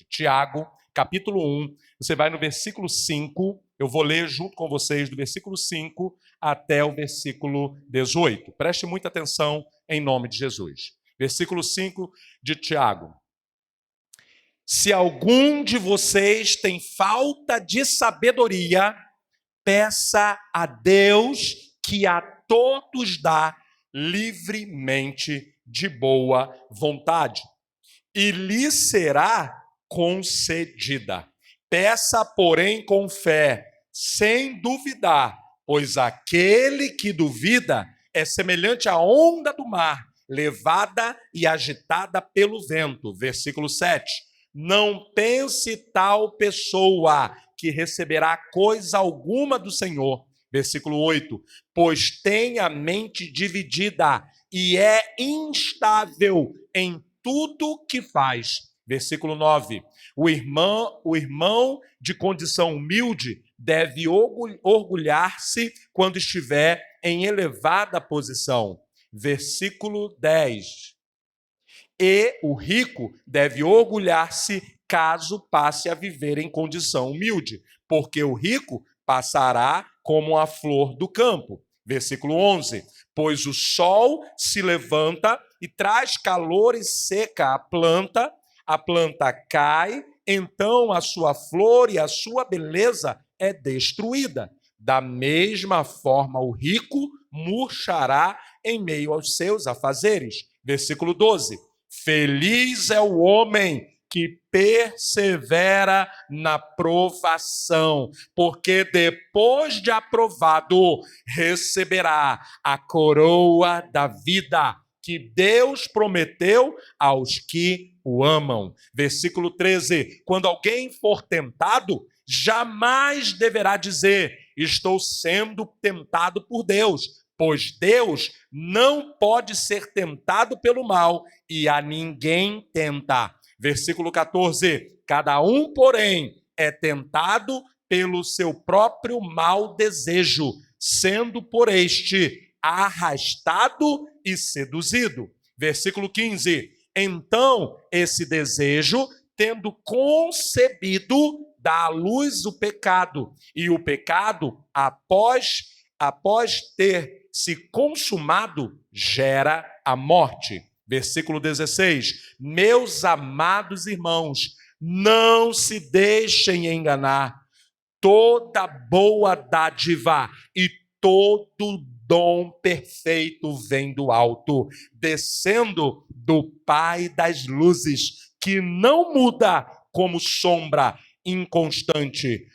Tiago, capítulo 1, você vai no versículo 5, eu vou ler junto com vocês do versículo 5 até o versículo 18. Preste muita atenção em nome de Jesus. Versículo 5 de Tiago. Se algum de vocês tem falta de sabedoria, peça a Deus que a todos dá livremente de boa vontade, e lhe será concedida. Peça, porém, com fé, sem duvidar, pois aquele que duvida é semelhante à onda do mar, levada e agitada pelo vento. Versículo 7. Não pense tal pessoa que receberá coisa alguma do Senhor. Versículo 8. Pois tem a mente dividida e é instável em tudo que faz. Versículo 9. O irmão de condição humilde deve orgulhar-se quando estiver em elevada posição. Versículo 10. E o rico deve orgulhar-se caso passe a viver em condição humilde, porque o rico passará como a flor do campo. Versículo 11. Pois o sol se levanta e traz calor e seca a planta cai, então a sua flor e a sua beleza é destruída. Da mesma forma, o rico murchará em meio aos seus afazeres. Versículo 12. Feliz é o homem que persevera na provação, porque depois de aprovado, receberá a coroa da vida que Deus prometeu aos que o amam. Versículo 13. Quando alguém for tentado, jamais deverá dizer: estou sendo tentado por Deus, pois Deus não pode ser tentado pelo mal e a ninguém tenta. Versículo 14. Cada um, porém, é tentado pelo seu próprio mau desejo, sendo por este arrastado e seduzido. Versículo 15. Então, esse desejo, tendo concebido, dá à luz o pecado, e o pecado, após ter se consumado, gera a morte. Versículo 16. Meus amados irmãos, não se deixem enganar. Toda boa dádiva e todo dom perfeito vem do alto, descendo do Pai das luzes, que não muda como sombra inconstante.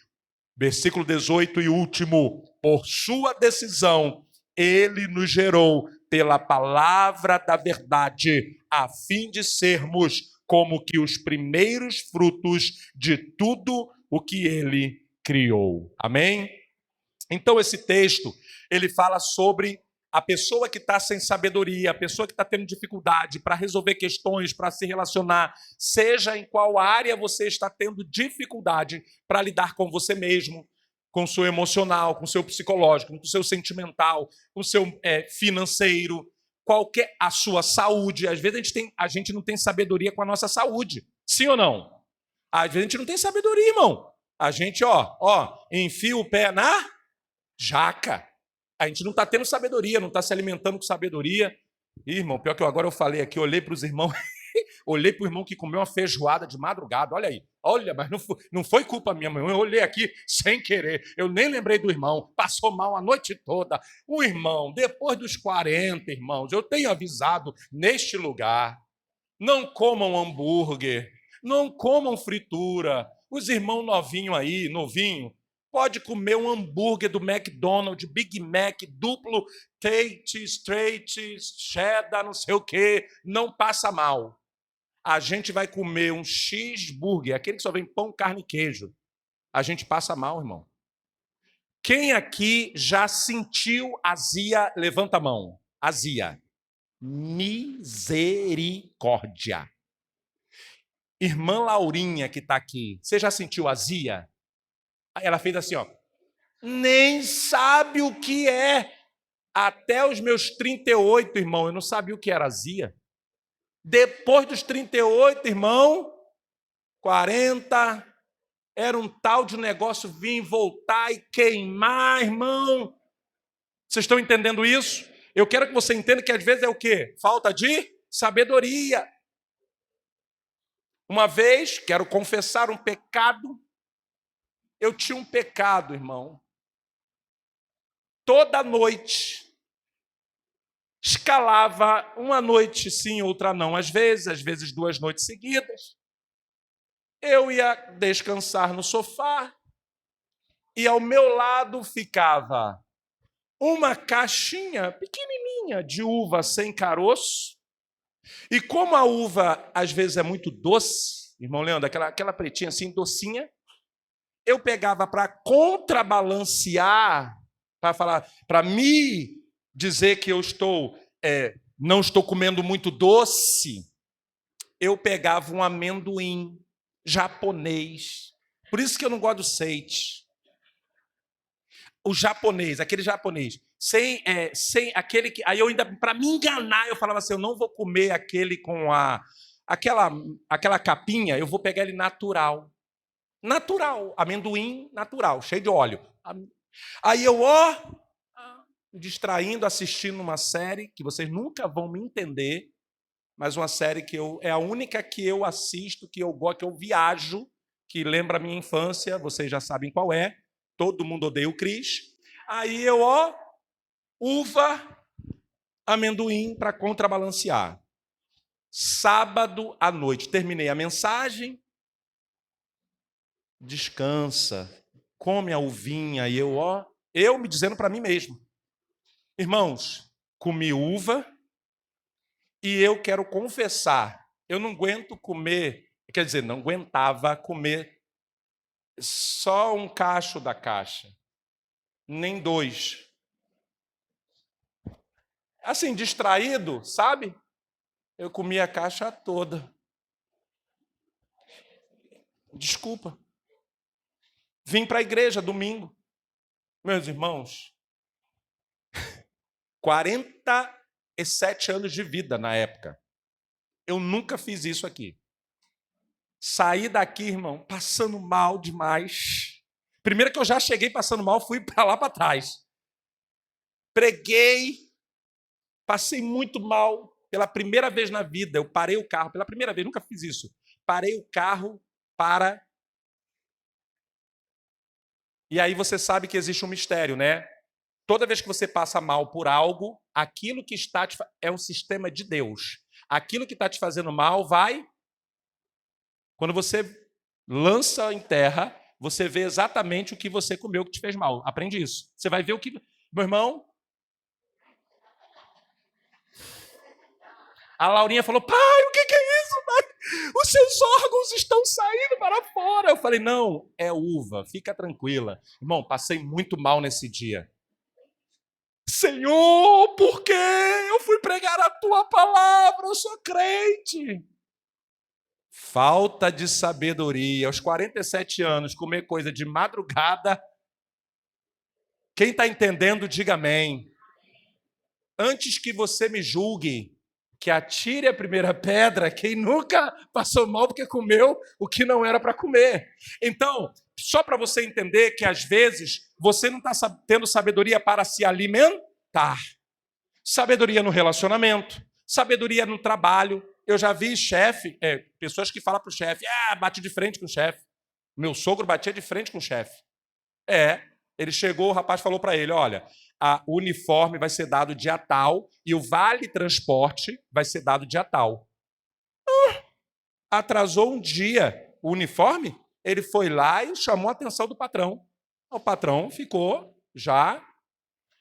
Versículo 18 e último. Por sua decisão, ele nos gerou pela palavra da verdade, a fim de sermos como que os primeiros frutos de tudo o que ele criou. Amém? Então esse texto, ele fala sobre a pessoa que está sem sabedoria, a pessoa que está tendo dificuldade para resolver questões, para se relacionar, seja em qual área você está tendo dificuldade para lidar com você mesmo, com o seu emocional, com o seu psicológico, com o seu sentimental, com o seu financeiro, a sua saúde. Às vezes a gente não tem sabedoria com a nossa saúde. Sim ou não? Às vezes a gente não tem sabedoria, irmão. A gente, enfia o pé na jaca. A gente não está tendo sabedoria, não está se alimentando com sabedoria. Ih, irmão, pior que agora eu falei aqui, olhei para os irmãos, olhei para o irmão que comeu uma feijoada de madrugada, olha aí. Olha, mas não foi culpa minha, mãe. Eu olhei aqui sem querer. Eu nem lembrei do irmão. Passou mal a noite toda. O irmão, depois dos 40, irmãos, eu tenho avisado neste lugar, não comam hambúrguer, não comam fritura. Os irmãos novinho, pode comer um hambúrguer do McDonald's, Big Mac, duplo, Tate, straight, cheddar, não sei o quê, não passa mal. A gente vai comer um cheeseburger, aquele que só vem pão, carne e queijo. A gente passa mal, irmão. Quem aqui já sentiu azia? Levanta a mão. Azia. Misericórdia. Irmã Laurinha que está aqui, você já sentiu azia? Ela fez assim, ó. Nem sabe o que é. Até os meus 38, irmão, eu não sabia o que era azia. Depois dos 38, irmão, 40, era um tal de negócio vir, voltar e queimar, irmão. Vocês estão entendendo isso? Eu quero que você entenda que às vezes é o quê? Falta de sabedoria. Uma vez, quero confessar um pecado. Eu tinha um pecado, irmão. Toda noite, escalava uma noite sim, outra não. Às vezes 2 noites seguidas. Eu ia descansar no sofá e ao meu lado ficava uma caixinha pequenininha de uva sem caroço. E como a uva às vezes é muito doce, irmão Leandro, aquela pretinha assim, docinha, eu pegava para contrabalancear, para me dizer que eu não estou comendo muito doce, eu pegava um amendoim japonês. Por isso que eu não gosto do seite. O japonês, aquele japonês, sem aquele que... Aí eu ainda, para me enganar, eu falava assim, eu não vou comer aquele com aquela capinha, eu vou pegar ele natural. Natural, amendoim natural, cheio de óleo. Aí eu, distraindo, assistindo uma série, que vocês nunca vão me entender, mas uma série que é a única que eu assisto, que eu gosto, que eu viajo, que lembra a minha infância, vocês já sabem qual é. Todo mundo odeia o Cris. Aí eu, uva, amendoim para contrabalancear. Sábado à noite, terminei a mensagem. Descansa, come a uvinha. E eu me dizendo para mim mesmo. Irmãos, comi uva e eu quero confessar, eu não aguento comer, quer dizer, não aguentava comer só um cacho da caixa, nem 2. Assim, distraído, sabe? Eu comi a caixa toda. Desculpa. Vim para a igreja domingo. Meus irmãos, 47 anos de vida na época. Eu nunca fiz isso aqui. Saí daqui, irmão, passando mal demais. Primeiro que eu já cheguei passando mal, fui para lá para trás. Preguei, passei muito mal. Pela primeira vez na vida, eu parei o carro. Pela primeira vez, nunca fiz isso. Parei o carro para... E aí você sabe que existe um mistério, né? Toda vez que você passa mal por algo, aquilo que está é um sistema de Deus. Aquilo que está te fazendo mal vai... Quando você lança em terra, você vê exatamente o que você comeu que te fez mal. Aprende isso. Você vai ver o que... Meu irmão... A Laurinha falou, pai, o que é isso, pai? Os seus órgãos estão saindo para fora. Eu falei, não, é uva, fica tranquila. Irmão, passei muito mal nesse dia. Senhor, por quê? Eu fui pregar a tua palavra, eu sou crente. Falta de sabedoria. Aos 47 anos, comer coisa de madrugada. Quem está entendendo, diga amém. Antes que você me julgue, que atire a primeira pedra quem nunca passou mal porque comeu o que não era para comer. Então, só para você entender que às vezes você não está tendo sabedoria para se alimentar. Sabedoria no relacionamento, sabedoria no trabalho. Eu já vi pessoas que falam para o chefe, bate de frente com o chefe. Meu sogro batia de frente com o chefe. Ele chegou, o rapaz falou para ele, olha, o uniforme vai ser dado dia tal e o vale transporte vai ser dado dia tal. Atrasou um dia o uniforme, ele foi lá e chamou a atenção do patrão. O patrão ficou já.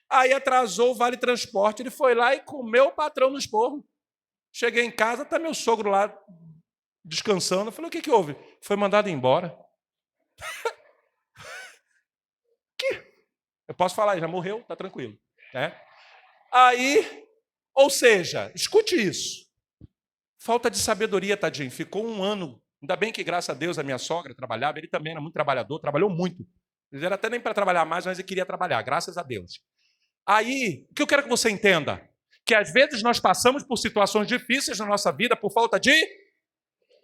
Aí atrasou o vale transporte, ele foi lá e comeu o patrão no esporro. Cheguei em casa, está meu sogro lá descansando. Eu falei, o que houve? Foi mandado embora. Eu posso falar, já morreu, está tranquilo. Né? Aí, ou seja, escute isso. Falta de sabedoria, tadinho. Ficou 1 ano. Ainda bem que, graças a Deus, a minha sogra trabalhava. Ele também era muito trabalhador, trabalhou muito. Ele era até nem para trabalhar mais, mas ele queria trabalhar, graças a Deus. Aí, o que eu quero que você entenda? Que às vezes nós passamos por situações difíceis na nossa vida por falta de...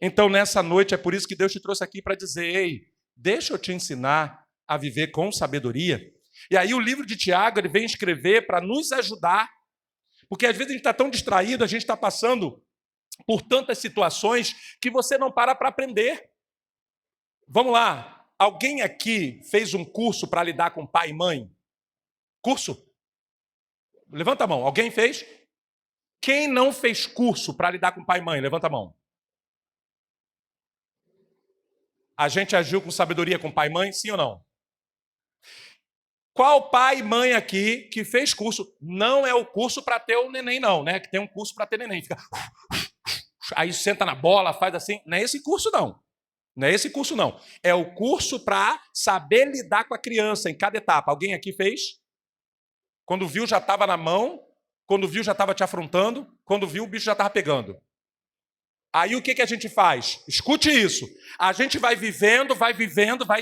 Então, nessa noite, é por isso que Deus te trouxe aqui para dizer, ei, deixa eu te ensinar a viver com sabedoria. E aí o livro de Tiago, ele vem escrever para nos ajudar, porque às vezes a gente está tão distraído, a gente está passando por tantas situações que você não para aprender. Vamos lá, alguém aqui fez um curso para lidar com pai e mãe? Curso? Levanta a mão, alguém fez? Quem não fez curso para lidar com pai e mãe? Levanta a mão. A gente agiu com sabedoria com pai e mãe, sim ou não? Qual pai e mãe aqui que fez curso? Não é o curso para ter o neném, não, né? Que tem um curso para ter neném. Fica... Aí senta na bola, faz assim. Não é esse curso, não. Não é esse curso, não. É o curso para saber lidar com a criança em cada etapa. Alguém aqui fez? Quando viu, já estava na mão. Quando viu, já estava te afrontando. Quando viu, o bicho já estava pegando. Aí o que a gente faz? Escute isso. A gente vai vivendo, vai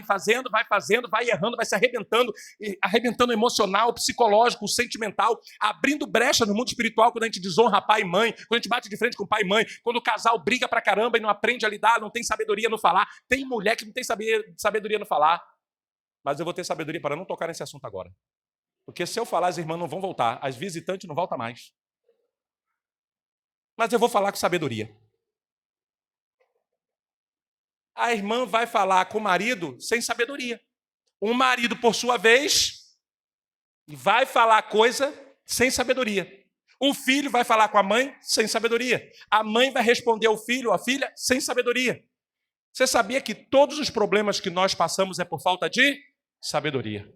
fazendo, vai errando, vai se arrebentando emocional, psicológico, sentimental, abrindo brecha no mundo espiritual quando a gente desonra pai e mãe, quando a gente bate de frente com pai e mãe, quando o casal briga pra caramba e não aprende a lidar, não tem sabedoria no falar. Tem mulher que não tem sabedoria no falar. Mas eu vou ter sabedoria para não tocar nesse assunto agora. Porque se eu falar, as irmãs não vão voltar, as visitantes não voltam mais. Mas eu vou falar com sabedoria. A irmã vai falar com o marido sem sabedoria. O marido, por sua vez, vai falar coisa sem sabedoria. O filho vai falar com a mãe sem sabedoria. A mãe vai responder ao filho ou à filha sem sabedoria. Você sabia que todos os problemas que nós passamos é por falta de sabedoria?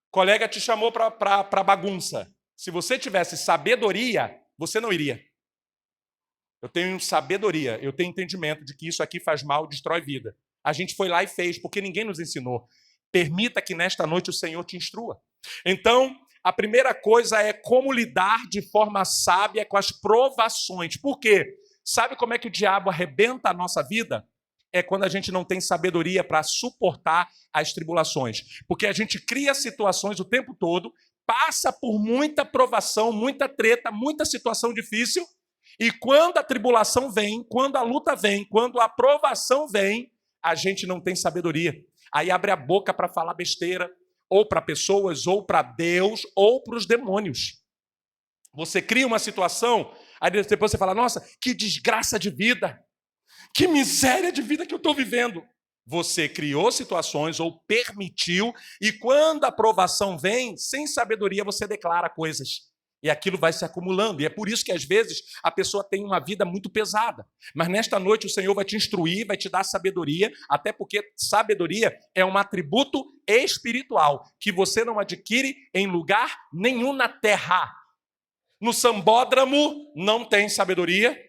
O colega te chamou para bagunça. Se você tivesse sabedoria, você não iria. Eu tenho sabedoria, eu tenho entendimento de que isso aqui faz mal, destrói vida. A gente foi lá e fez, porque ninguém nos ensinou. Permita que nesta noite o Senhor te instrua. Então, a primeira coisa é como lidar de forma sábia com as provações. Por quê? Sabe como é que o diabo arrebenta a nossa vida? É quando a gente não tem sabedoria para suportar as tribulações. Porque a gente cria situações o tempo todo, passa por muita provação, muita treta, muita situação difícil. E quando a tribulação vem, quando a luta vem, quando a provação vem, a gente não tem sabedoria. Aí abre a boca para falar besteira, ou para pessoas, ou para Deus, ou para os demônios. Você cria uma situação, aí depois você fala, nossa, que desgraça de vida, que miséria de vida que eu estou vivendo. Você criou situações ou permitiu, e quando a provação vem, sem sabedoria você declara coisas. E aquilo vai se acumulando. E é por isso que, às vezes, a pessoa tem uma vida muito pesada. Mas nesta noite o Senhor vai te instruir, vai te dar sabedoria, até porque sabedoria é um atributo espiritual que você não adquire em lugar nenhum na terra. No sambódromo não tem sabedoria.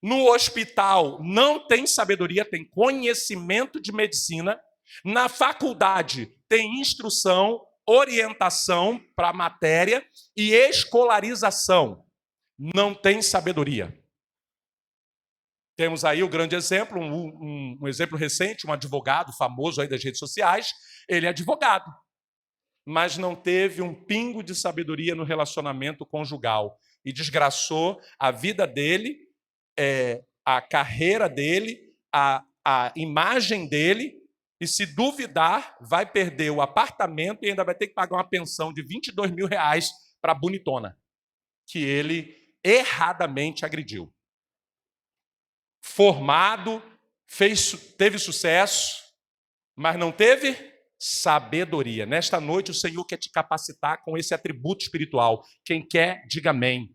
No hospital não tem sabedoria, tem conhecimento de medicina. Na faculdade tem instrução, orientação para a matéria e escolarização. Não tem sabedoria. Temos aí o grande exemplo, um exemplo recente, um advogado famoso aí das redes sociais. Ele é advogado, mas não teve um pingo de sabedoria no relacionamento conjugal e desgraçou a vida dele, a carreira dele, a imagem dele. E se duvidar, vai perder o apartamento e ainda vai ter que pagar uma pensão de R$22 mil para a bonitona, que ele erradamente agrediu. Formado, teve sucesso, mas não teve sabedoria. Nesta noite o Senhor quer te capacitar com esse atributo espiritual. Quem quer, diga amém.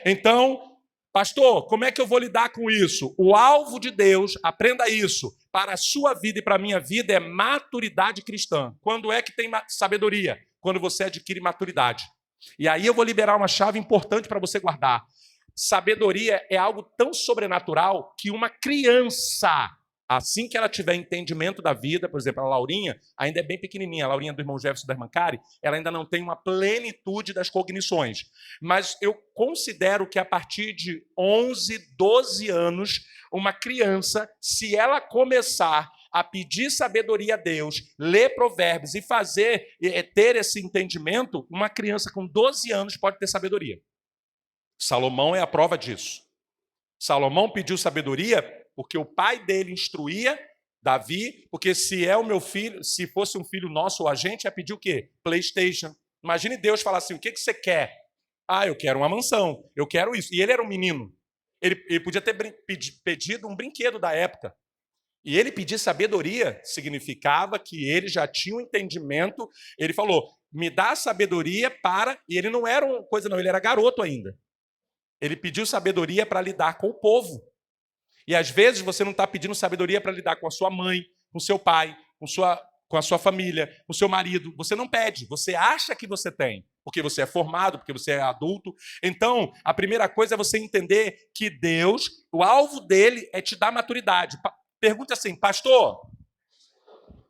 Então, pastor, como é que eu vou lidar com isso? O alvo de Deus, aprenda isso, para a sua vida e para a minha vida é maturidade cristã. Quando é que tem sabedoria? Quando você adquire maturidade. E aí eu vou liberar uma chave importante para você guardar. Sabedoria é algo tão sobrenatural que uma criança, assim que ela tiver entendimento da vida, por exemplo, a Laurinha ainda é bem pequenininha, a Laurinha do irmão Jefferson da irmã Cari, ela ainda não tem uma plenitude das cognições. Mas eu considero que a partir de 11, 12 anos, uma criança, se ela começar a pedir sabedoria a Deus, ler provérbios e ter esse entendimento, uma criança com 12 anos pode ter sabedoria. Salomão é a prova disso. Salomão pediu sabedoria porque o pai dele instruía Davi, porque se é o meu filho, se fosse um filho nosso ou a gente, ia pedir o quê? PlayStation. Imagine Deus falar assim, o que você quer? Ah, eu quero uma mansão, eu quero isso. E ele era um menino. Ele podia ter pedido um brinquedo da época. E ele pedir sabedoria significava que ele já tinha um entendimento. Ele falou, me dá sabedoria para... E ele não era uma coisa não, ele era garoto ainda. Ele pediu sabedoria para lidar com o povo. E às vezes você não está pedindo sabedoria para lidar com a sua mãe, com o seu pai, com a sua família, com o seu marido. Você não pede, você acha que você tem, porque você é formado, porque você é adulto. Então, a primeira coisa é você entender que Deus, o alvo dele é te dar maturidade. Pergunta assim, pastor,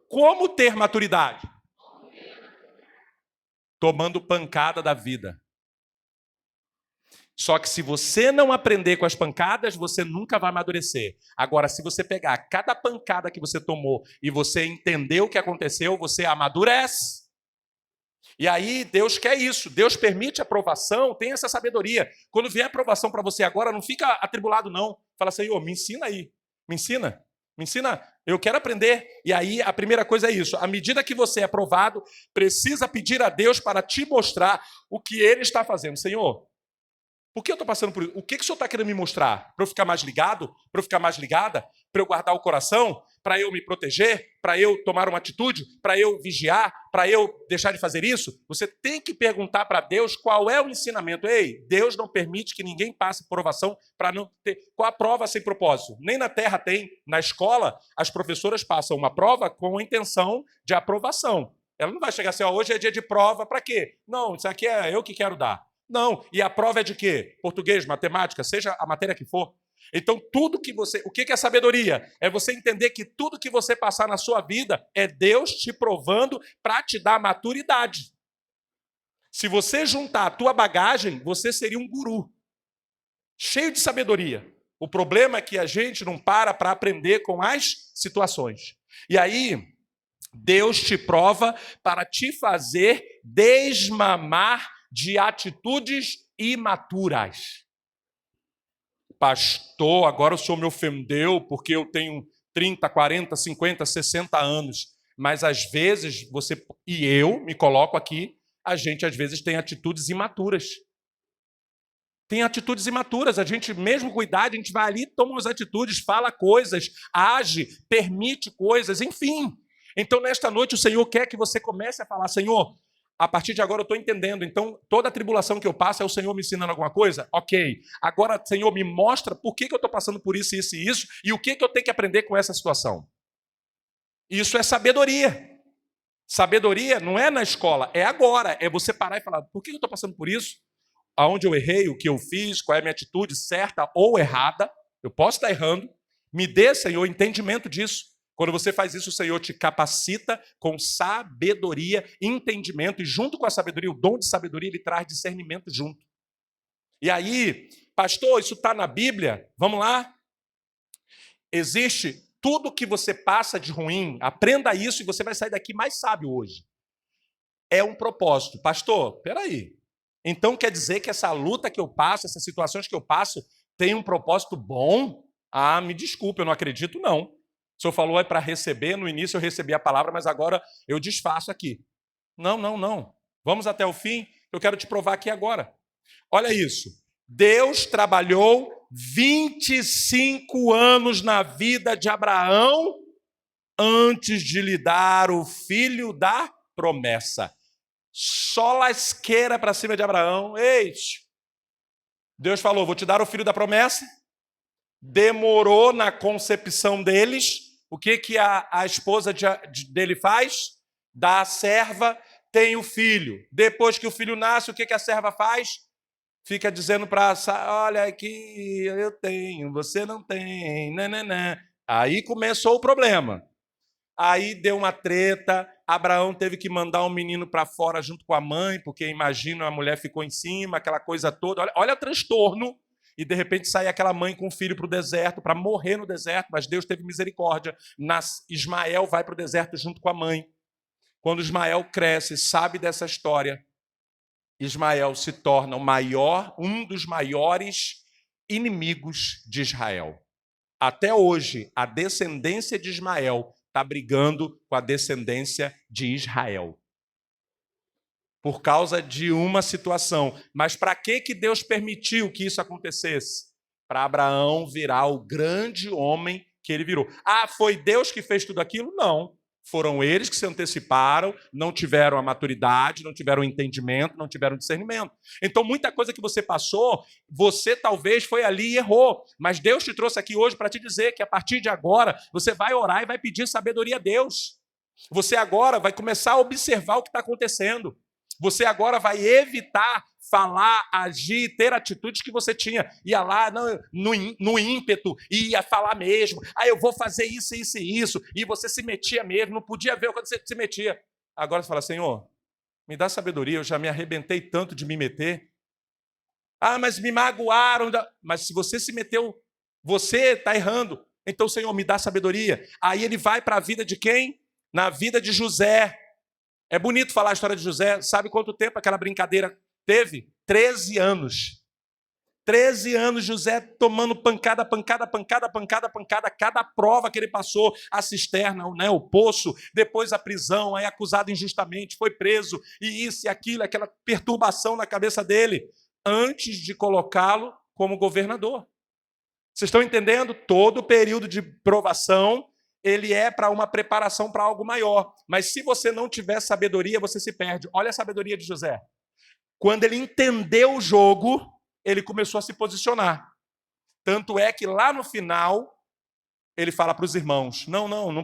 como ter maturidade? Tomando pancada da vida. Só que se você não aprender com as pancadas, você nunca vai amadurecer. Agora, se você pegar cada pancada que você tomou e você entender o que aconteceu, você amadurece. E aí, Deus quer isso. Deus permite aprovação, tem essa sabedoria. Quando vier aprovação para você agora, não fica atribulado, não. Fala, Senhor, me ensina aí. Me ensina. Me ensina. Eu quero aprender. E aí, a primeira coisa é isso. À medida que você é aprovado, precisa pedir a Deus para te mostrar o que Ele está fazendo. Senhor, por que eu estou passando por isso? O que o Senhor está querendo me mostrar? Para eu ficar mais ligado? Para eu ficar mais ligada? Para eu guardar o coração? Para eu me proteger? Para eu tomar uma atitude? Para eu vigiar? Para eu deixar de fazer isso? Você tem que perguntar para Deus qual é o ensinamento. Ei, Deus não permite que ninguém passe provação para não ter... Qual a prova sem propósito? Nem na terra tem. Na escola, as professoras passam uma prova com a intenção de aprovação. Ela não vai chegar assim, hoje é dia de prova, para quê? Não, isso aqui é eu que quero dar. Não, e a prova é de quê? Português, matemática, seja a matéria que for. Então, tudo que você... O que é sabedoria? É você entender que tudo que você passar na sua vida é Deus te provando para te dar maturidade. Se você juntar a tua bagagem, você seria um guru, cheio de sabedoria. O problema é que a gente não para aprender com as situações. E aí, Deus te prova para te fazer desmamar de atitudes imaturas. Pastor, agora o senhor me ofendeu porque eu tenho 30, 40, 50, 60 anos. Mas às vezes você e eu me coloco aqui, a gente às vezes tem atitudes imaturas. Tem atitudes imaturas, a gente mesmo com idade, a gente vai ali, toma as atitudes, fala coisas, age, permite coisas, enfim. Então nesta noite o Senhor quer que você comece a falar, Senhor, a partir de agora eu estou entendendo, então toda a tribulação que eu passo é o Senhor me ensinando alguma coisa? Ok. Agora, Senhor, me mostra por que eu estou passando por isso, isso e isso, e o que eu tenho que aprender com essa situação. Isso é sabedoria. Sabedoria não é na escola, é agora. É você parar e falar, por que eu estou passando por isso? Aonde eu errei, o que eu fiz, qual é a minha atitude certa ou errada? Eu posso estar errando. Me dê, Senhor, entendimento disso. Quando você faz isso, o Senhor te capacita com sabedoria, entendimento, e junto com a sabedoria, o dom de sabedoria, ele traz discernimento junto. E aí, pastor, isso está na Bíblia? Vamos lá? Existe tudo que você passa de ruim, aprenda isso e você vai sair daqui mais sábio hoje. É um propósito. Pastor, peraí. Então quer dizer que essa luta que eu passo, essas situações que eu passo, tem um propósito bom? Ah, me desculpe, eu não acredito, não. O senhor falou é para receber, no início eu recebi a palavra, mas agora eu desfaço aqui. Não, não, não. Vamos até o fim, eu quero te provar aqui agora. Olha isso. Deus trabalhou 25 anos na vida de Abraão antes de lhe dar o filho da promessa. Só lasqueira para cima de Abraão. Ei, Deus falou, vou te dar o filho da promessa. Demorou na concepção deles. O que a esposa dele faz? Dá a serva, tem o filho. Depois que o filho nasce, o que a serva faz? Fica dizendo para olha aqui, eu tenho, você não tem. Nananã. Aí começou o problema. Aí deu uma treta, Abraão teve que mandar um menino para fora junto com a mãe, porque imagina, a mulher ficou em cima, aquela coisa toda. Olha o transtorno. E de repente sai aquela mãe com o filho para o deserto, para morrer no deserto, mas Deus teve misericórdia. Ismael vai para o deserto junto com a mãe. Quando Ismael cresce, sabe dessa história, Ismael se torna um dos maiores inimigos de Israel. Até hoje, a descendência de Ismael está brigando com a descendência de Israel. Por causa de uma situação. Mas para que Deus permitiu que isso acontecesse? Para Abraão virar o grande homem que ele virou. Ah, foi Deus que fez tudo aquilo? Não. Foram eles que se anteciparam, não tiveram a maturidade, não tiveram o entendimento, não tiveram o discernimento. Então, muita coisa que você passou, você talvez foi ali e errou. Mas Deus te trouxe aqui hoje para te dizer que a partir de agora, você vai orar e vai pedir sabedoria a Deus. Você agora vai começar a observar o que está acontecendo. Você agora vai evitar falar, agir, ter atitudes que você tinha. Ia lá no ímpeto, ia falar mesmo. Ah, eu vou fazer isso, isso e isso. E você se metia mesmo, não podia ver quando você se metia. Agora você fala, Senhor, me dá sabedoria, eu já me arrebentei tanto de me meter. Ah, mas me magoaram. Mas se você se meteu, você está errando. Então, Senhor, me dá sabedoria. Aí ele vai para a vida de quem? Na vida de José. É bonito falar a história de José. Sabe quanto tempo aquela brincadeira teve? 13 anos. 13 anos José tomando pancada, pancada, pancada, pancada, pancada. Cada prova que ele passou, a cisterna, né, o poço, depois a prisão, aí acusado injustamente, foi preso, e isso e aquilo, aquela perturbação na cabeça dele, antes de colocá-lo como governador. Vocês estão entendendo? Todo o período de provação ele é para uma preparação para algo maior. Mas se você não tiver sabedoria, você se perde. Olha a sabedoria de José. Quando ele entendeu o jogo, ele começou a se posicionar. Tanto é que lá no final, ele fala para os irmãos, não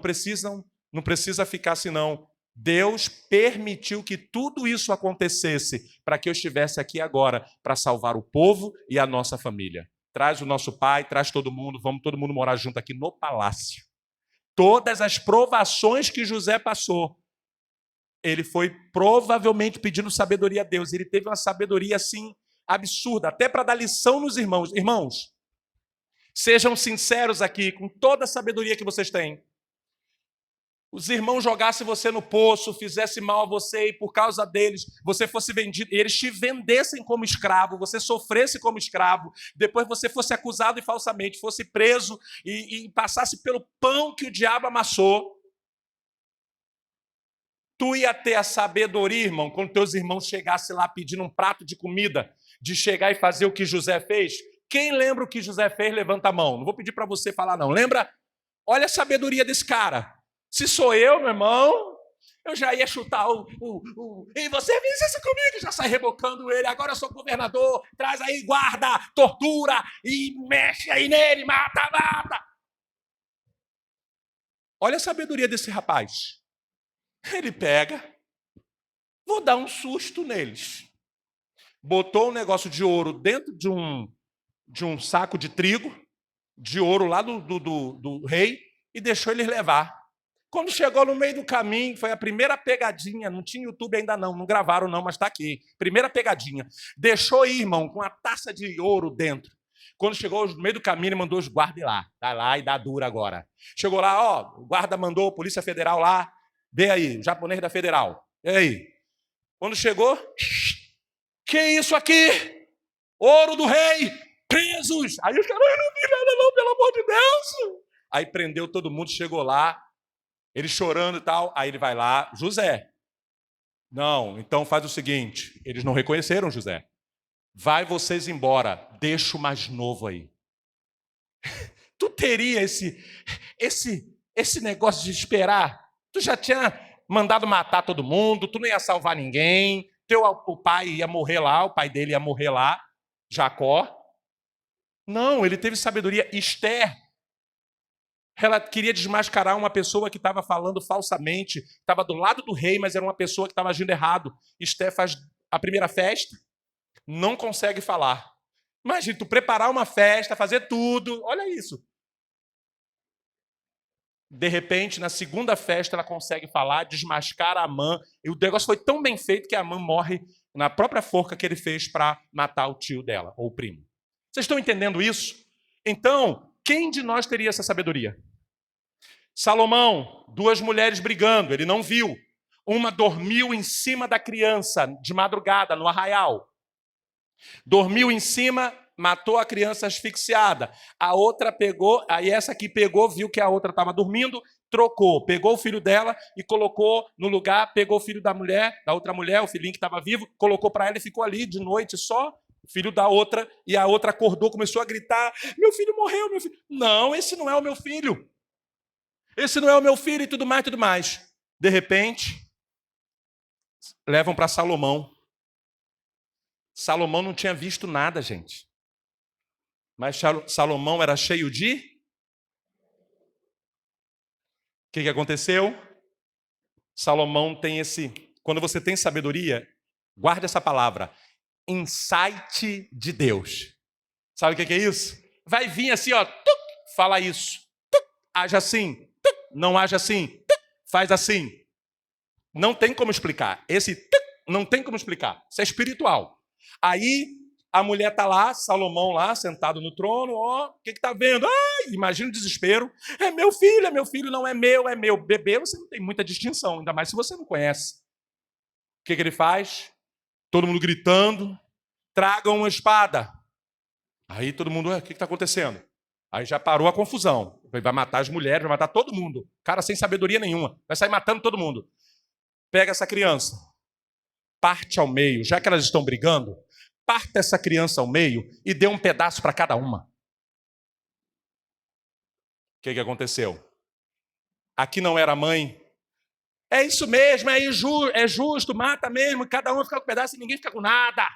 precisa ficar assim não. Deus permitiu que tudo isso acontecesse para que eu estivesse aqui agora, para salvar o povo e a nossa família. Traz o nosso pai, traz todo mundo, vamos todo mundo morar junto aqui no palácio. Todas as provações que José passou, ele foi provavelmente pedindo sabedoria a Deus. Ele teve uma sabedoria assim absurda, até para dar lição nos irmãos. Irmãos, sejam sinceros aqui, com toda a sabedoria que vocês têm. Os irmãos jogassem você no poço, fizessem mal a você e por causa deles você fosse vendido, eles te vendessem como escravo, você sofresse como escravo, depois você fosse acusado e falsamente, fosse preso e passasse pelo pão que o diabo amassou. Tu ia ter a sabedoria, irmão, quando teus irmãos chegassem lá pedindo um prato de comida, de chegar e fazer o que José fez? Quem lembra o que José fez? Levanta a mão. Não vou pedir para você falar, não. Lembra? Olha a sabedoria desse cara. Se sou eu, meu irmão, eu já ia chutar E você fez isso comigo, já sai rebocando ele. Agora eu sou governador, traz aí guarda, tortura e mexe aí nele, mata, mata. Olha a sabedoria desse rapaz. Ele pega, vou dar um susto neles. Botou um negócio de ouro dentro de um saco de trigo, de ouro lá do rei, e deixou eles levar. Quando chegou no meio do caminho, foi a primeira pegadinha, não tinha YouTube ainda não gravaram não, mas está aqui. Primeira pegadinha. Deixou ir, irmão, com uma taça de ouro dentro. Quando chegou no meio do caminho, ele mandou os guardas ir lá. Tá lá e dá dura agora. Chegou lá, ó, o guarda mandou a Polícia Federal lá, vê aí, o japonês da Federal. E aí? Quando chegou, que isso aqui? Ouro do rei, presos. Aí os caras, não vi nada não, pelo amor de Deus. Aí prendeu todo mundo, chegou lá, ele chorando e tal, aí ele vai lá, José. Não, então faz o seguinte, eles não reconheceram José. Vai vocês embora, deixa o mais novo aí. Tu teria esse negócio de esperar? Tu já tinha mandado matar todo mundo, tu não ia salvar ninguém, o pai ia morrer lá, o pai dele ia morrer lá, Jacó. Não, ele teve sabedoria. Esther, ela queria desmascarar uma pessoa que estava falando falsamente, estava do lado do rei, mas era uma pessoa que estava agindo errado. Esther faz a primeira festa, não consegue falar. Imagina, tu preparar uma festa, fazer tudo, olha isso. De repente, na segunda festa, ela consegue falar, desmascara a Amã, e o negócio foi tão bem feito que a Amã morre na própria forca que ele fez para matar o tio dela, ou o primo. Vocês estão entendendo isso? Então, quem de nós teria essa sabedoria? Salomão, duas mulheres brigando, ele não viu. Uma dormiu em cima da criança, de madrugada, no arraial. Dormiu em cima matou a criança asfixiada. A outra pegou, aí essa aqui pegou, viu que a outra estava dormindo, trocou, pegou o filho dela e colocou no lugar, pegou o filho da mulher, da outra mulher, o filhinho que estava vivo, colocou para ela e ficou ali de noite só, o filho da outra, e a outra acordou, começou a gritar, meu filho morreu, meu filho. Não, esse não é o meu filho. Esse não é o meu filho e tudo mais, tudo mais. De repente, levam para Salomão. Salomão não tinha visto nada, gente. Mas Salomão era cheio de... O que aconteceu? Salomão tem esse... Quando você tem sabedoria, guarde essa palavra. Insight de Deus. Sabe o que é isso? Vai vir assim, ó. Fala isso. Age assim. Não age assim. Faz assim. Não tem como explicar. Esse não tem como explicar. Isso é espiritual. Aí a mulher está lá, Salomão lá, sentado no trono, ó, o que está vendo? Ai, imagina o desespero. É meu filho, não é meu. Bebê, você não tem muita distinção, ainda mais se você não conhece. O que ele faz? Todo mundo gritando, tragam uma espada. Aí todo mundo, o que está acontecendo? Aí já parou a confusão. Vai matar as mulheres, vai matar todo mundo. Cara sem sabedoria nenhuma. Vai sair matando todo mundo. Pega essa criança, parte ao meio, já que elas estão brigando, parta essa criança ao meio e dê um pedaço para cada uma. O que aconteceu? Aqui não era mãe. É isso mesmo, é justo, mata mesmo, cada um fica com um pedaço e ninguém fica com nada.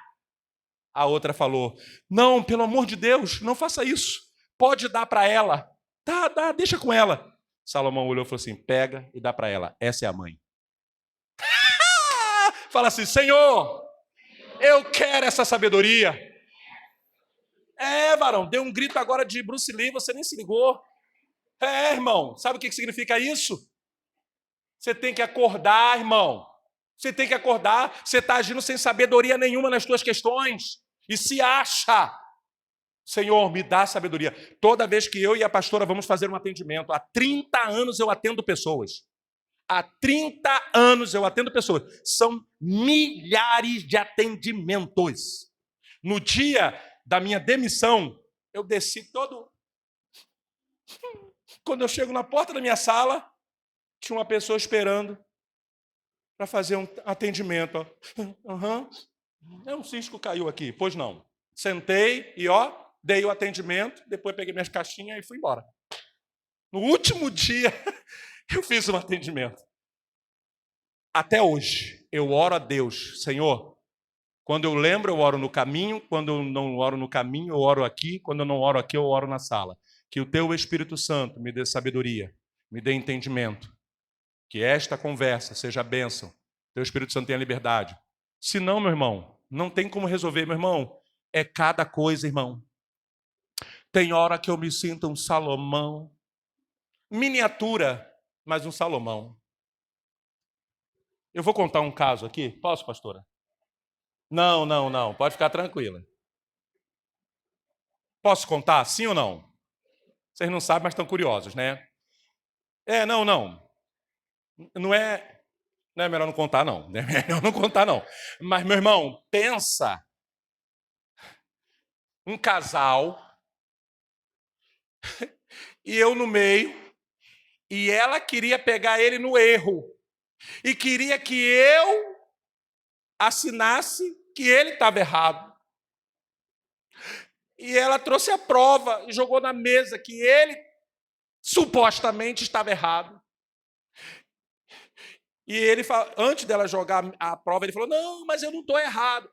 A outra falou, não, pelo amor de Deus, não faça isso. Pode dar para ela. Dá, deixa com ela. Salomão olhou e falou assim, pega e dá para ela. Essa é a mãe. Fala assim, Senhor, eu quero essa sabedoria. Varão, deu um grito agora de Bruce Lee, você nem se ligou. Irmão, sabe o que significa isso? Você tem que acordar, irmão. Você tem que acordar. Você está agindo sem sabedoria nenhuma nas suas questões. E se acha. Senhor, me dá sabedoria. Toda vez que eu e a pastora vamos fazer um atendimento, há 30 anos eu atendo pessoas. Há 30 anos eu atendo pessoas. São milhares de atendimentos. No dia da minha demissão, eu desci todo... Quando eu chego na porta da minha sala, tinha uma pessoa esperando para fazer um atendimento. Um cisco caiu aqui. Pois não. Sentei e, dei o atendimento, depois peguei minhas caixinhas e fui embora. No último dia, eu fiz um atendimento. Até hoje, eu oro a Deus, Senhor, quando eu lembro, eu oro no caminho, quando eu não oro no caminho, eu oro aqui, quando eu não oro aqui, eu oro na sala. Que o Teu Espírito Santo me dê sabedoria, me dê entendimento, que esta conversa seja bênção, Teu Espírito Santo tenha liberdade. Se não, meu irmão, não tem como resolver, meu irmão, é cada coisa, irmão. Tem hora que eu me sinto um Salomão, miniatura, mas um Salomão. Eu vou contar um caso aqui. Posso, pastora? Não. Pode ficar tranquila. Posso contar? Sim ou não? Vocês não sabem, mas estão curiosos, né? Não. Não é melhor não contar, não. É melhor não contar, não. Mas, meu irmão, pensa. Um casal. E eu no meio. E ela queria pegar ele no erro. E queria que eu assinasse que ele estava errado. E ela trouxe a prova e jogou na mesa que ele supostamente estava errado. E ele, antes dela jogar a prova, ele falou, não, mas eu não estou errado.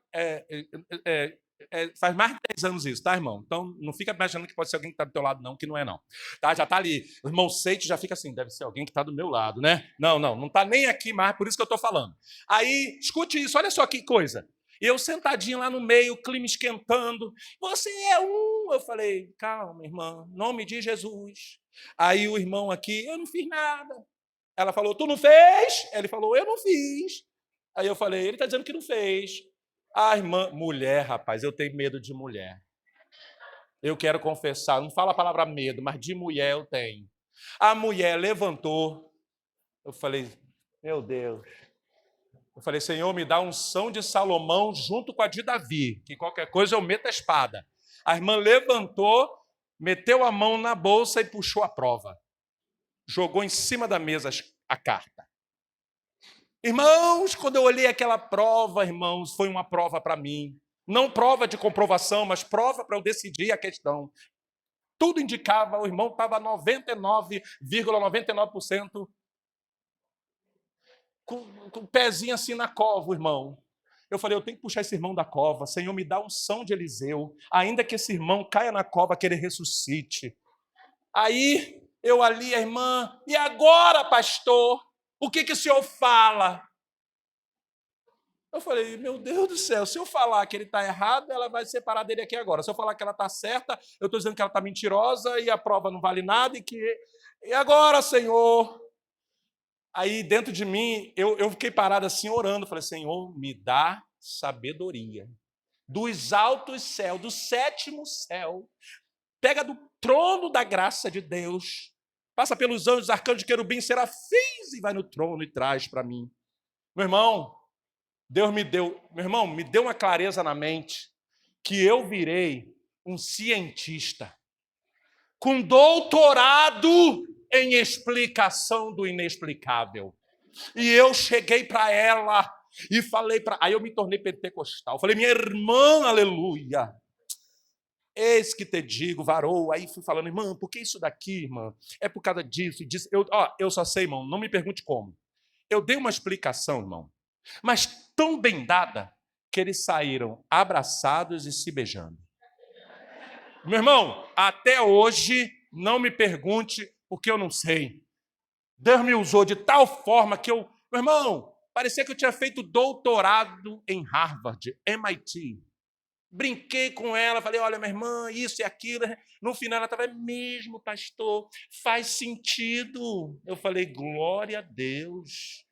Faz mais de 10 anos isso, tá, irmão? Então, não fica imaginando que pode ser alguém que está do teu lado, não, que não é, não. Tá? Já está ali. O irmão Seite já fica assim, deve ser alguém que está do meu lado, né? Não está nem aqui mais, por isso que eu estou falando. Aí, escute isso, olha só que coisa. Eu sentadinho lá no meio, o clima esquentando. Você é um. Eu falei, calma, irmã, em nome de Jesus. Aí o irmão aqui, eu não fiz nada. Ela falou, tu não fez? Ele falou, eu não fiz. Aí eu falei, ele está dizendo que não fez. A irmã, mulher, rapaz, eu tenho medo de mulher. Eu quero confessar, não fala a palavra medo, mas de mulher eu tenho. A mulher levantou. Eu falei, meu Deus. Eu falei, Senhor, me dá unção de Salomão junto com a de Davi, que qualquer coisa eu meto a espada. A irmã levantou, meteu a mão na bolsa e puxou a prova. Jogou em cima da mesa a carta. Irmãos, quando eu olhei aquela prova, irmãos, foi uma prova para mim. Não prova de comprovação, mas prova para eu decidir a questão. Tudo indicava, o irmão estava 99,99% com o pezinho assim na cova, o irmão. Eu falei, eu tenho que puxar esse irmão da cova. Senhor, me dá unção de Eliseu. Ainda que esse irmão caia na cova, que ele ressuscite. Aí, eu ali, a irmã, e agora, pastor? O que o senhor fala? Eu falei, meu Deus do céu, se eu falar que ele está errado, ela vai separar dele aqui agora. Se eu falar que ela está certa, eu estou dizendo que ela está mentirosa e a prova não vale nada. E agora, Senhor? Aí, dentro de mim, eu fiquei parado assim, orando. Falei, Senhor, me dá sabedoria. Dos altos céus, do sétimo céu. Pega do trono da graça de Deus. Passa pelos anjos, arcanjos, querubins, serafins e vai no trono e traz para mim. Meu irmão, Deus me deu uma clareza na mente que eu virei um cientista com doutorado em explicação do inexplicável. E eu cheguei para ela e falei para... Aí eu me tornei pentecostal. Falei, minha irmã, aleluia. Eis que te digo, varou. Aí fui falando, irmã, por que isso daqui, irmã? É por causa disso e disso. Eu só sei, irmão, não me pergunte como. Eu dei uma explicação, irmão, mas tão bem dada que eles saíram abraçados e se beijando. Meu irmão, até hoje, não me pergunte, porque eu não sei. Deus me usou de tal forma que eu... Meu irmão, parecia que eu tinha feito doutorado em Harvard, MIT. Brinquei com ela, falei, olha, minha irmã, isso e aquilo. No final, ela estava, mesmo, pastor, faz sentido. Eu falei, glória a Deus.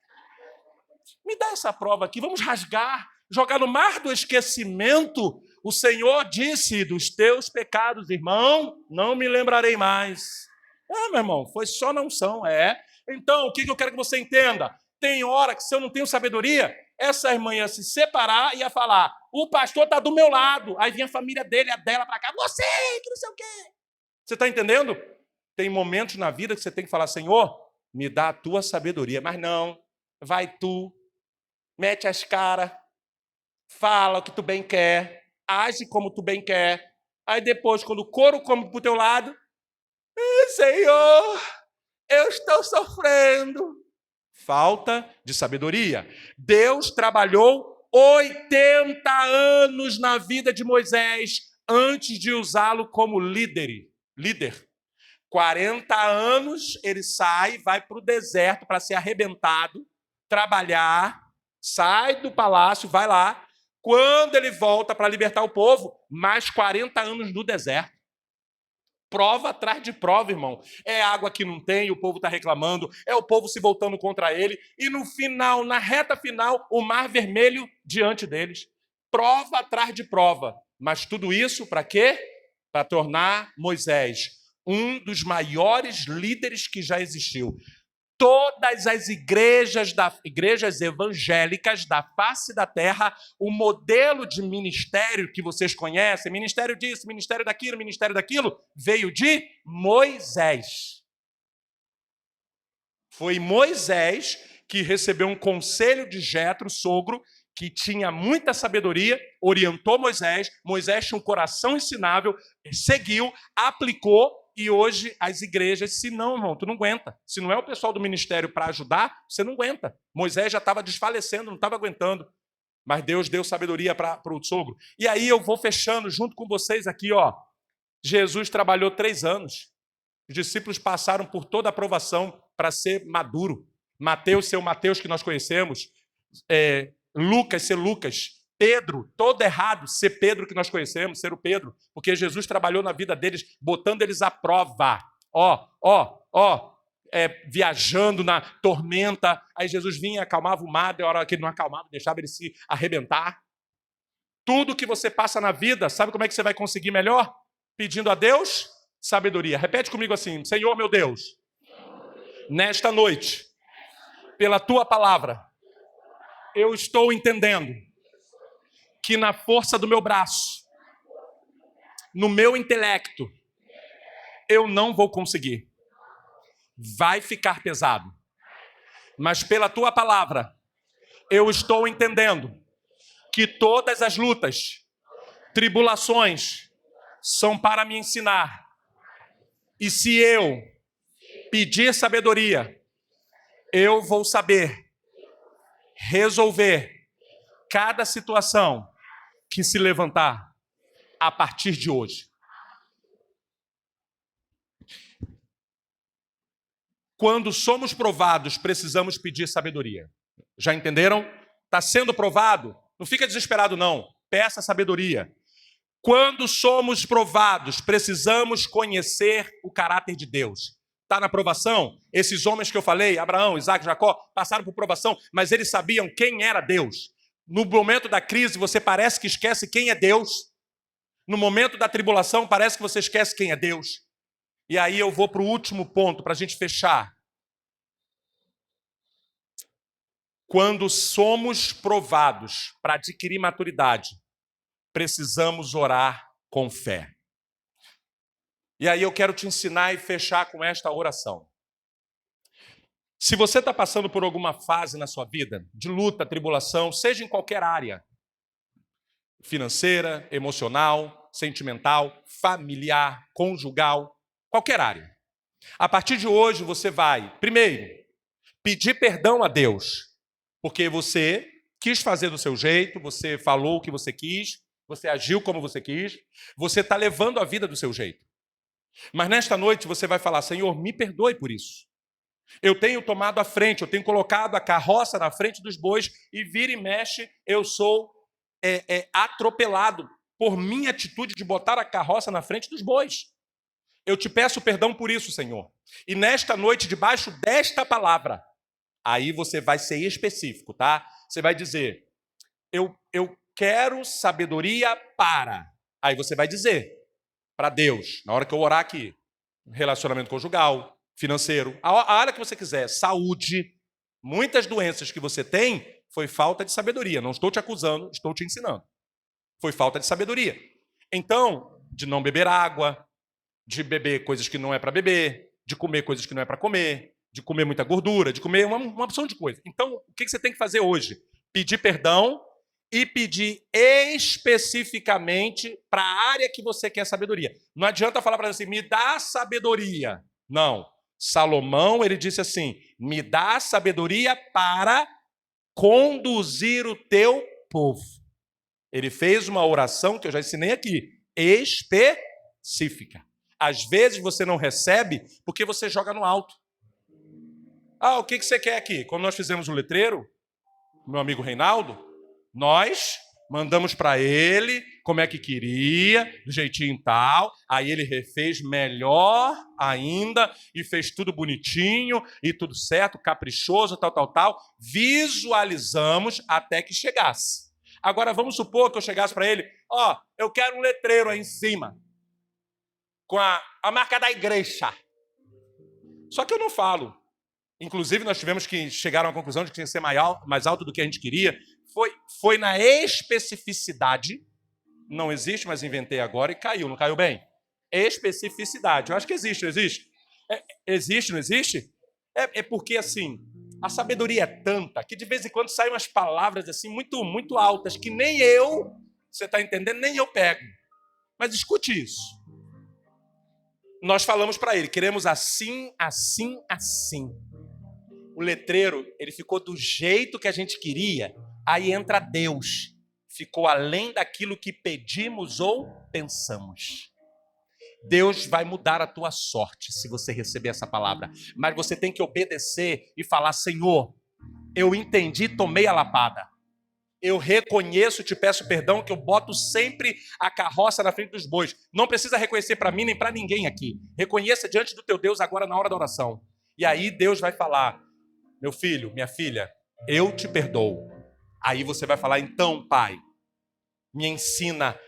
Me dá essa prova aqui, vamos rasgar, jogar no mar do esquecimento. O Senhor disse, dos teus pecados, irmão, não me lembrarei mais. Meu irmão, foi só na unção, Então, o que eu quero que você entenda? Tem hora que, se eu não tenho sabedoria, essa irmã ia se separar e ia falar, o pastor está do meu lado. Aí vinha a família dele, a dela para cá, você, que não sei o quê. Você está entendendo? Tem momentos na vida que você tem que falar, Senhor, me dá a tua sabedoria. Mas não, vai tu, mete as caras, fala o que tu bem quer, age como tu bem quer. Aí depois, quando o couro come para o teu lado, Senhor, eu estou sofrendo. Falta de sabedoria. Deus trabalhou 80 anos na vida de Moisés antes de usá-lo como líder. 40 anos ele sai, vai para o deserto para ser arrebentado, trabalhar, sai do palácio, vai lá. Quando ele volta para libertar o povo, mais 40 anos no deserto. Prova atrás de prova, irmão. É água que não tem, o povo está reclamando, é o povo se voltando contra ele, e no final, na reta final, o mar vermelho diante deles. Prova atrás de prova. Mas tudo isso para quê? Para tornar Moisés um dos maiores líderes que já existiu. Todas as igrejas evangélicas da face da terra, o modelo de ministério que vocês conhecem, ministério disso, ministério daquilo, veio de Moisés. Foi Moisés que recebeu um conselho de Jetro, sogro, que tinha muita sabedoria, orientou Moisés. Moisés tinha um coração ensinável, seguiu, aplicou. E hoje as igrejas, se não, irmão, tu não aguenta. Se não é o pessoal do ministério para ajudar, você não aguenta. Moisés já estava desfalecendo, não estava aguentando. Mas Deus deu sabedoria para o sogro. E aí eu vou fechando junto com vocês aqui, ó. Jesus trabalhou 3 anos. Os discípulos passaram por toda a aprovação para ser maduro. Mateus ser o Mateus que nós conhecemos. Lucas ser Lucas. Pedro, todo errado, ser Pedro que nós conhecemos, ser o Pedro, porque Jesus trabalhou na vida deles, botando eles à prova. Viajando na tormenta, aí Jesus vinha, acalmava o mar, e a hora que ele não acalmava, deixava ele se arrebentar. Tudo que você passa na vida, sabe como é que você vai conseguir melhor? Pedindo a Deus sabedoria. Repete comigo assim, Senhor meu Deus, nesta noite, pela tua palavra, eu estou entendendo que na força do meu braço no meu intelecto, eu não vou conseguir. Vai ficar pesado. Mas pela tua palavra, eu estou entendendo que todas as lutas, tribulações, são para me ensinar. E se eu pedir sabedoria, eu vou saber resolver cada situação que se levantar a partir de hoje. Quando somos provados, precisamos pedir sabedoria. Já entenderam? Está sendo provado? Não fica desesperado, não. Peça sabedoria. Quando somos provados, precisamos conhecer o caráter de Deus. Está na provação? Esses homens que eu falei, Abraão, Isaac, Jacó, passaram por provação, mas eles sabiam quem era Deus. No momento da crise, você parece que esquece quem é Deus. No momento da tribulação, parece que você esquece quem é Deus. E aí eu vou para o último ponto, para a gente fechar. Quando somos provados para adquirir maturidade, precisamos orar com fé. E aí eu quero te ensinar e fechar com esta oração. Se você está passando por alguma fase na sua vida, de luta, tribulação, seja em qualquer área, financeira, emocional, sentimental, familiar, conjugal, qualquer área. A partir de hoje você vai, primeiro, pedir perdão a Deus, porque você quis fazer do seu jeito, você falou o que você quis, você agiu como você quis, você está levando a vida do seu jeito. Mas nesta noite você vai falar, Senhor, me perdoe por isso. Eu tenho tomado a frente, eu tenho colocado a carroça na frente dos bois e vira e mexe, eu sou atropelado por minha atitude de botar a carroça na frente dos bois. Eu te peço perdão por isso, Senhor. E nesta noite, debaixo desta palavra, aí você vai ser específico, tá? Você vai dizer, eu quero sabedoria para... Aí você vai dizer para Deus, na hora que eu orar aqui, relacionamento conjugal, financeiro, a área que você quiser, saúde, muitas doenças que você tem, foi falta de sabedoria. Não estou te acusando, estou te ensinando. Foi falta de sabedoria. Então, de não beber água, de beber coisas que não é para beber, de comer coisas que não é para comer, de comer muita gordura, de comer uma opção de coisa. Então, o que você tem que fazer hoje? Pedir perdão e pedir especificamente para a área que você quer sabedoria. Não adianta falar para Deus assim, me dá sabedoria. Não. Salomão, ele disse assim, me dá sabedoria para conduzir o teu povo. Ele fez uma oração que eu já ensinei aqui, específica. Às vezes você não recebe porque você joga no alto. Ah, o que você quer aqui? Quando nós fizemos o letreiro, meu amigo Reinaldo, nós mandamos para ele como é que queria, do jeitinho tal, aí ele refez melhor ainda e fez tudo bonitinho e tudo certo, caprichoso, tal. Visualizamos até que chegasse. Agora vamos supor que eu chegasse para ele, eu quero um letreiro aí em cima, com a marca da igreja. Só que eu não falo. Inclusive, nós tivemos que chegar a uma conclusão de que tinha que ser mais alto do que a gente queria. Foi na especificidade. Não existe, mas inventei agora e caiu. Não caiu bem? Especificidade. Eu acho que existe, não existe? Existe, não existe? É porque, assim, a sabedoria é tanta que de vez em quando saem umas palavras assim muito, muito altas que nem eu, você está entendendo, nem eu pego. Mas escute isso. Nós falamos para ele, queremos assim, assim, assim. O letreiro, ele ficou do jeito que a gente queria, aí entra Deus. Ficou além daquilo que pedimos ou pensamos. Deus vai mudar a tua sorte se você receber essa palavra. Mas você tem que obedecer e falar, Senhor, eu entendi, tomei a lapada. Eu reconheço, te peço perdão, que eu boto sempre a carroça na frente dos bois. Não precisa reconhecer para mim nem para ninguém aqui. Reconheça diante do teu Deus agora na hora da oração. E aí Deus vai falar, meu filho, minha filha, eu te perdoo. Aí você vai falar, então, Pai, me ensina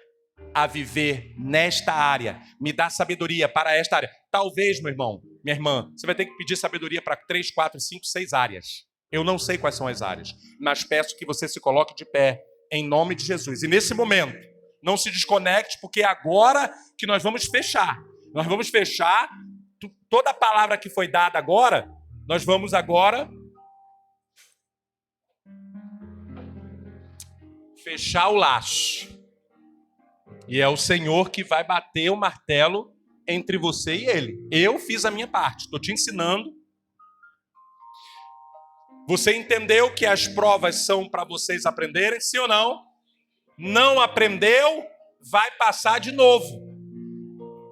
a viver nesta área. Me dá sabedoria para esta área. Talvez, meu irmão, minha irmã, você vai ter que pedir sabedoria para 3, 4, 5, 6 áreas. Eu não sei quais são as áreas, mas peço que você se coloque de pé, em nome de Jesus. E nesse momento, Não se desconecte, porque é agora que nós vamos fechar. Nós vamos fechar toda a palavra que foi dada agora. Nós vamos agora fechar o laço. E é o Senhor que vai bater o martelo entre você e ele. Eu fiz a minha parte, estou te ensinando. Você entendeu que as provas são para vocês aprenderem, sim ou não? Não aprendeu, vai passar de novo.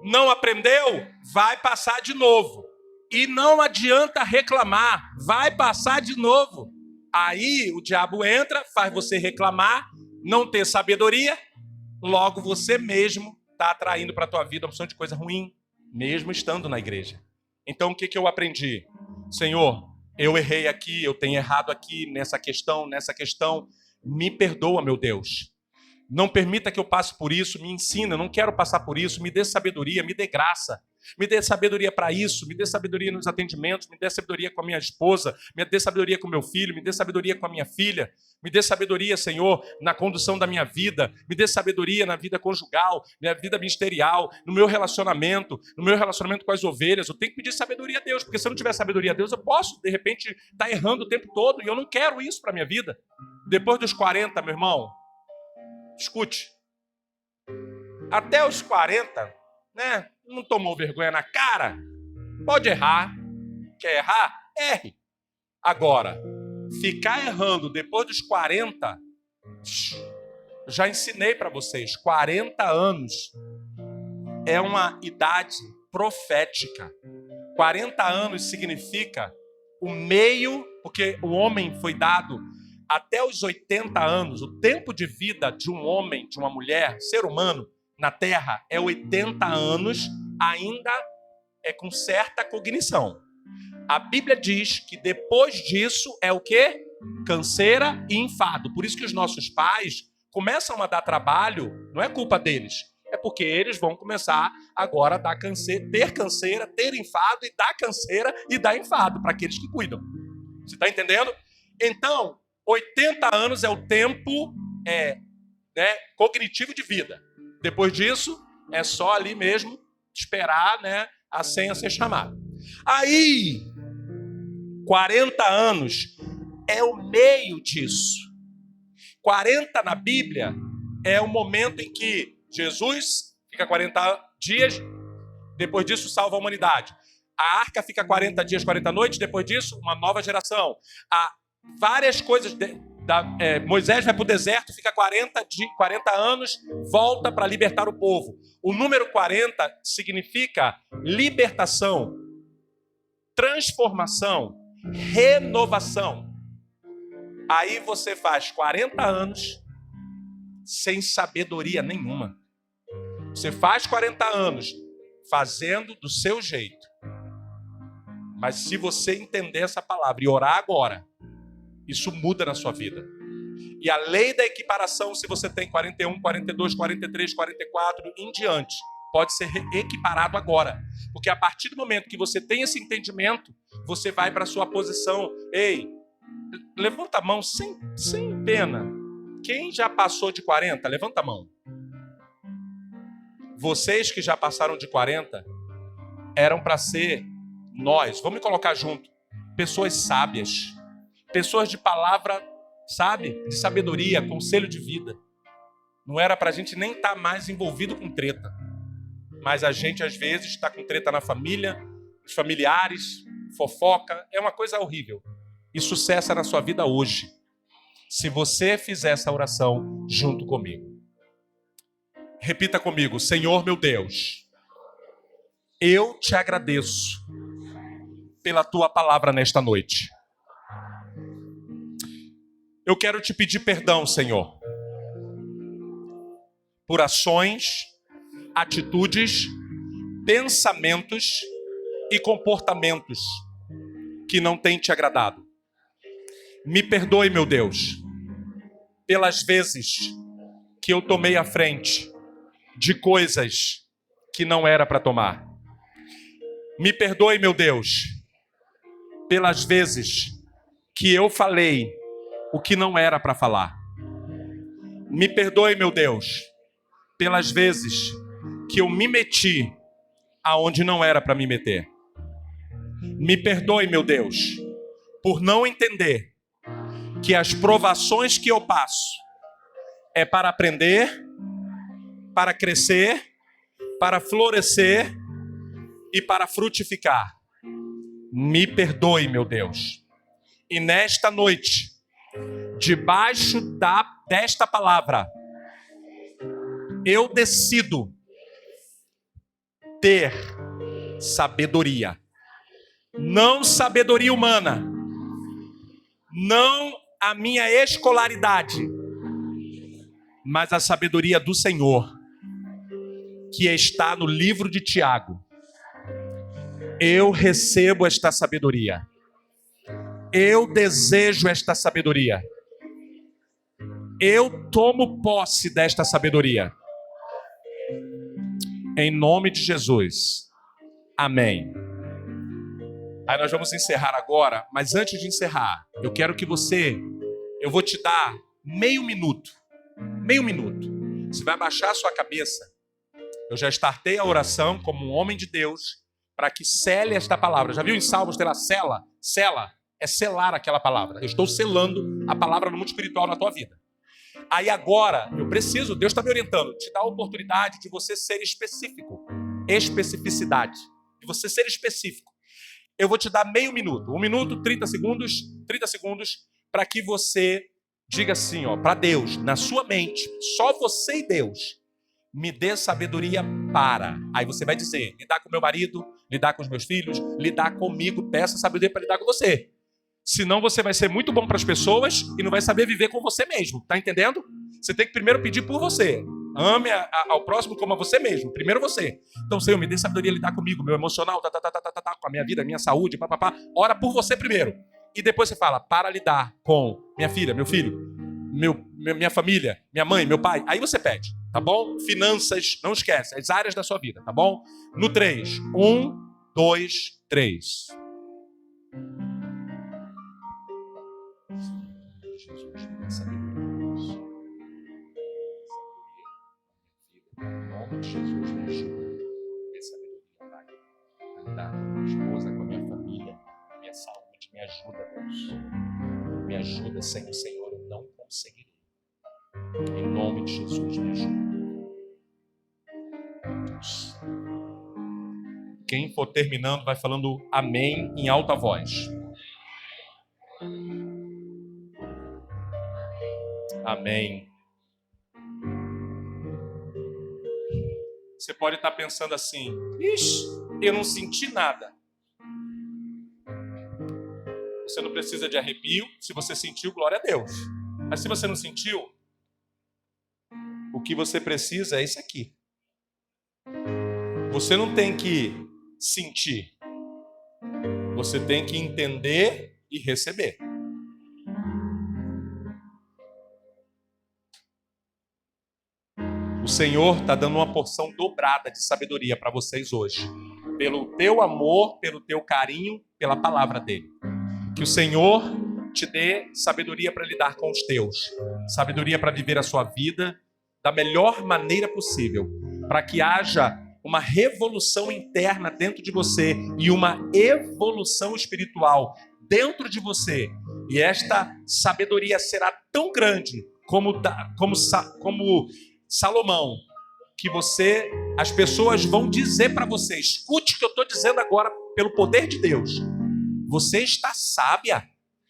Não aprendeu, vai passar de novo. E não adianta reclamar, vai passar de novo. Aí o diabo entra, faz você reclamar, não ter sabedoria, logo você mesmo está atraindo para a tua vida uma opção de coisa ruim, mesmo estando na igreja. Então o que eu aprendi? Senhor, eu errei aqui, eu tenho errado aqui nessa questão, me perdoa, meu Deus. Não permita que eu passe por isso, me ensina, eu não quero passar por isso, me dê sabedoria, me dê graça. Me dê sabedoria para isso, me dê sabedoria nos atendimentos, me dê sabedoria com a minha esposa, me dê sabedoria com meu filho, me dê sabedoria com a minha filha, me dê sabedoria, Senhor, na condução da minha vida, me dê sabedoria na vida conjugal, na vida ministerial, no meu relacionamento com as ovelhas. Eu tenho que pedir sabedoria a Deus, porque se eu não tiver sabedoria a Deus, eu posso, de repente, estar errando o tempo todo, e eu não quero isso para a minha vida. Depois dos 40, meu irmão, escute, até os 40, né? Não tomou vergonha na cara? Pode errar. Quer errar? Erre. Agora, ficar errando depois dos 40, já ensinei para vocês, 40 anos é uma idade profética. 40 anos significa o meio, porque o homem foi dado até os 80 anos, o tempo de vida de um homem, de uma mulher, ser humano, na Terra é 80 anos, ainda é com certa cognição. A Bíblia diz que depois disso é o quê? Canseira e enfado. Por isso que os nossos pais começam a dar trabalho, não é culpa deles, é porque eles vão começar agora a dar canseira, ter enfado, e dar canseira e dar enfado para aqueles que cuidam. Você está entendendo? Então, 80 anos é o tempo cognitivo de vida. Depois disso, é só ali mesmo esperar, né, a senha ser chamada. Aí, 40 anos é o meio disso. 40 na Bíblia é o momento em que Jesus fica 40 dias, depois disso salva a humanidade. A arca fica 40 dias, 40 noites, depois disso uma nova geração. Há várias coisas... Moisés vai para o deserto, fica 40 anos, volta para libertar o povo. O número 40 significa libertação, transformação, renovação. Aí você faz 40 anos sem sabedoria nenhuma. Você faz 40 anos fazendo do seu jeito. Mas se você entender essa palavra e orar agora, isso muda na sua vida. E a lei da equiparação, se você tem 41, 42, 43, 44 em diante, pode ser equiparado agora. Porque a partir do momento que você tem esse entendimento, você vai para a sua posição. Ei, levanta a mão sem pena. Quem já passou de 40? Levanta a mão. Vocês que já passaram de 40 eram para ser nós, vamos me colocar junto, pessoas sábias. Pessoas de palavra, sabe? De sabedoria, conselho de vida. Não era para a gente nem estar mais envolvido com treta. Mas a gente, às vezes, está com treta na família, os familiares, fofoca. É uma coisa horrível. Isso cessa na sua vida hoje. Se você fizer essa oração junto comigo. Repita comigo. Senhor meu Deus, eu te agradeço pela tua palavra nesta noite. Eu quero te pedir perdão, Senhor, por ações, atitudes, pensamentos e comportamentos que não têm te agradado. Me perdoe, meu Deus, pelas vezes que eu tomei a frente de coisas que não era para tomar. Me perdoe, meu Deus, pelas vezes que eu falei o que não era para falar. Me perdoe, meu Deus, pelas vezes que eu me meti aonde não era para me meter. Me perdoe, meu Deus, por não entender que as provações que eu passo é para aprender, para crescer, para florescer e para frutificar. Me perdoe, meu Deus. E nesta noite, debaixo desta palavra, eu decido ter sabedoria. Não sabedoria humana, não a minha escolaridade, mas a sabedoria do Senhor, que está no livro de Tiago. Eu recebo esta sabedoria. Eu desejo esta sabedoria. Eu tomo posse desta sabedoria. Em nome de Jesus. Amém. Aí nós vamos encerrar agora, mas antes de encerrar, eu quero que eu vou te dar meio minuto. Você vai baixar a sua cabeça. Eu já startei a oração como um homem de Deus para que sele esta palavra. Já viu em Salmos ter a cela? Cela é selar aquela palavra. Eu estou selando a palavra no mundo espiritual na tua vida. Aí agora, Deus está me orientando, te dá a oportunidade de você ser específico. Especificidade. De você ser específico. Eu vou te dar meio minuto. 1 minuto, 30 segundos, para que você diga assim, para Deus, na sua mente, só você e Deus, me dê sabedoria para. Aí você vai dizer, lidar com meu marido, lidar com os meus filhos, lidar comigo, peça sabedoria para lidar com você. Senão você vai ser muito bom para as pessoas e não vai saber viver com você mesmo. Tá entendendo? Você tem que primeiro pedir por você. Ame ao próximo como a você mesmo. Primeiro você. Então, Senhor, me dê sabedoria a lidar comigo, meu emocional, com a minha vida, minha saúde, Ora por você primeiro. E depois você fala, para lidar com minha filha, meu filho, minha família, minha mãe, meu pai. Aí você pede, tá bom? Finanças, não esquece, as áreas da sua vida, tá bom? No 3. 1, 2, 3. Jesus, me dê sabedoria. Em nome de Jesus, me ajuda. Me dê sabedoria, Pai. Me lidar com a minha esposa, com a minha família, com a minha saúde. Me ajuda, Deus. Me ajuda, sem o Senhor eu não conseguirei. Em nome de Jesus, me ajuda. Deus. Quem for terminando vai falando amém em alta voz. Amém. Você pode estar pensando assim, ixi, eu não senti nada. Você não precisa de arrepio. Se você sentiu, glória a Deus. Mas se você não sentiu, o que você precisa é isso aqui. Você não tem que sentir. Você tem que entender e receber. O Senhor está dando uma porção dobrada de sabedoria para vocês hoje. Pelo teu amor, pelo teu carinho, pela palavra dele. Que o Senhor te dê sabedoria para lidar com os teus. Sabedoria para viver a sua vida da melhor maneira possível. Para que haja uma revolução interna dentro de você e uma evolução espiritual dentro de você. E esta sabedoria será tão grande como Salomão, que as pessoas vão dizer para você, escute o que eu estou dizendo agora pelo poder de Deus. Você está sábia,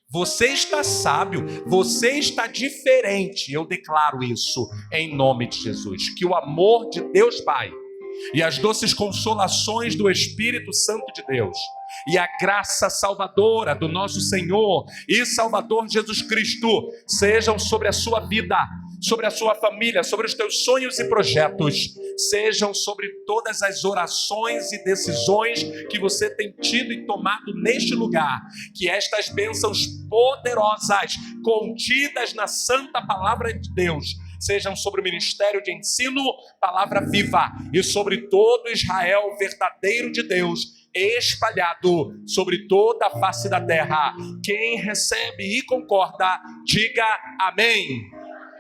você está sábio, você está diferente. Eu declaro isso em nome de Jesus. Que o amor de Deus Pai e as doces consolações do Espírito Santo de Deus e a graça salvadora do nosso Senhor e Salvador Jesus Cristo sejam sobre a sua vida, sobre a sua família, sobre os teus sonhos e projetos, sejam sobre todas as orações e decisões que você tem tido e tomado neste lugar. Que estas bênçãos poderosas contidas na santa palavra de Deus sejam sobre o ministério de ensino, palavra viva, e sobre todo Israel verdadeiro de Deus, espalhado sobre toda a face da terra. Quem recebe e concorda, diga amém.